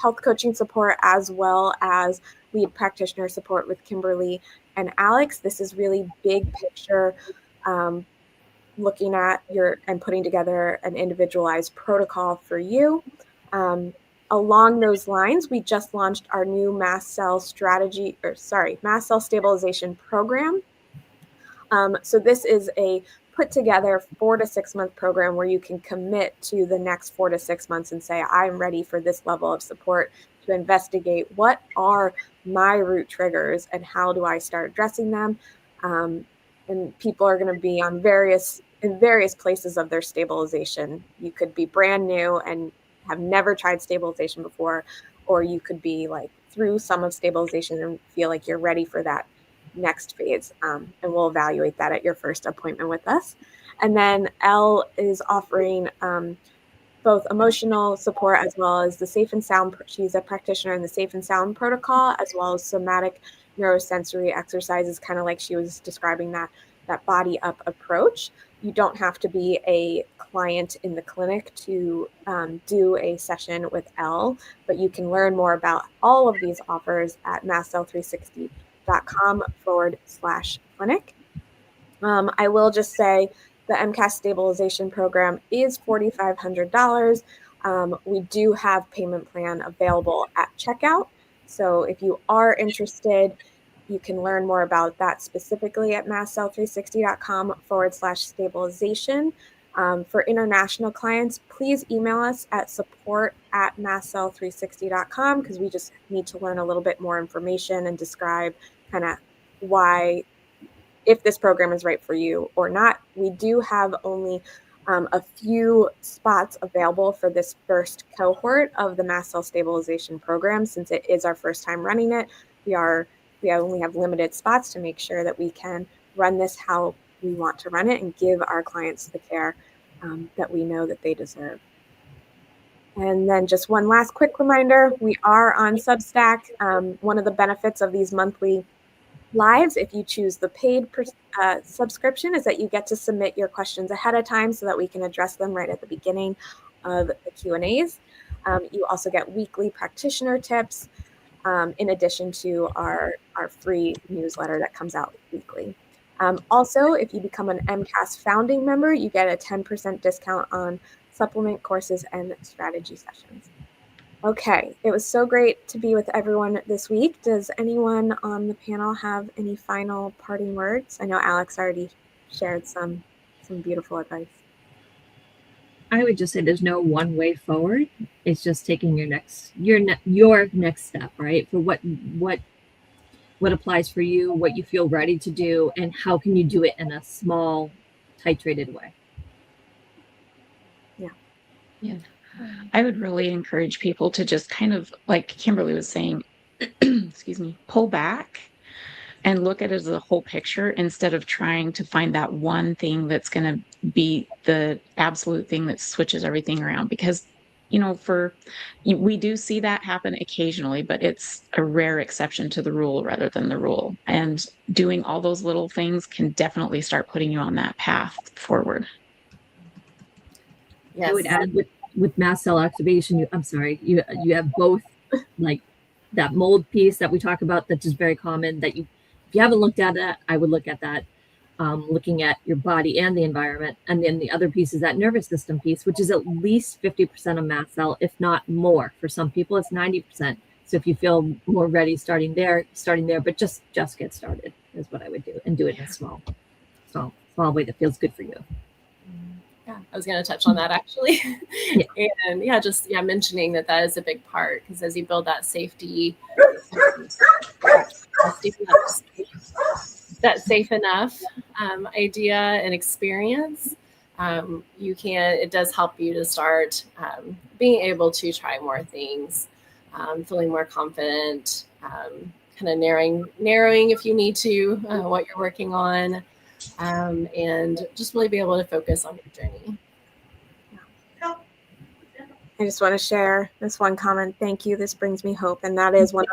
health coaching support as well as lead practitioner support with Kimberly and Alex. This is really big picture, looking at and putting together an individualized protocol for you. Along those lines, we just launched our new Mast Cell Stabilization program. So this is a put together 4 to 6 month program where you can commit to the next 4 to 6 months and say, I'm ready for this level of support to investigate what are my root triggers and how do I start addressing them. And people are going to be on various in various places of their stabilization. You could be brand new and have never tried stabilization before, or you could be like through some of stabilization and feel like you're ready for that next phase. And we'll evaluate that at your first appointment with us. And then Elle is offering both emotional support as well as the Safe and Sound. She's a practitioner in the Safe and Sound protocol, as well as somatic neurosensory exercises, kind of like she was describing that body up approach. You don't have to be a client in the clinic to do a session with Elle, but you can learn more about all of these offers at mastcell360.com/clinic. I will just say the MCAS stabilization program is $4,500. We do have payment plan available at checkout. So if you are interested, you can learn more about that specifically at mastcell360.com/stabilization. For international clients, please email us at support@mastcell360.com, because we just need to learn a little bit more information and describe kind of why, if this program is right for you or not. We do have only a few spots available for this first cohort of the Mast Cell Stabilization program. Since it is our first time running it, we only have limited spots to make sure that we can run this how we want to run it and give our clients the care that we know that they deserve. And then just one last quick reminder, we are on Substack. One of the benefits of these monthly lives, if you choose the paid subscription, is that you get to submit your questions ahead of time so that we can address them right at the beginning of the Q&As. You also get weekly practitioner tips, in addition to our free newsletter that comes out weekly. Also, if you become an MCAS founding member, you get a 10% discount on supplement courses and strategy sessions. Okay, it was so great to be with everyone this week. Does anyone on the panel have any final parting words? I know Alex already shared some beautiful advice. I would just say there's no one way forward. It's just taking your next step, right? For what applies for you, what you feel ready to do, and how can you do it in a small, titrated way. Yeah. I would really encourage people to just kind of, like Kimberly was saying, excuse me, pull back and look at it as a whole picture instead of trying to find that one thing that's going to be the absolute thing that switches everything around. Because, we do see that happen occasionally, but it's a rare exception to the rule rather than the rule. And doing all those little things can definitely start putting you on that path forward. Yes. I would add with mast cell activation, you have both, like that mold piece that we talk about that's just very common, that if you haven't looked at that, I would look at that, looking at your body and the environment. And then the other piece is that nervous system piece, which is at least 50% of mast cell, if not more. For some people, it's 90%. So if you feel more ready starting there, but just get started is what I would do, and do it in a small way that feels good for you. Yeah, I was going to touch on that actually. Yeah. And mentioning that is a big part, because as you build that safety, that safe enough idea and experience, it does help you to start being able to try more things, feeling more confident, kind of narrowing if you need to what you're working on. And just really be able to focus on your journey. I just want to share this one comment. Thank you. This brings me hope. And that is one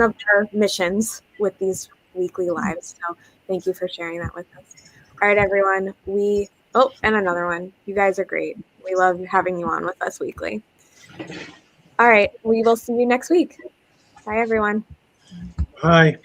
of our missions with these weekly lives. So thank you for sharing that with us. All right, everyone. And another one. You guys are great. We love having you on with us weekly. All right. We will see you next week. Bye, everyone. Bye.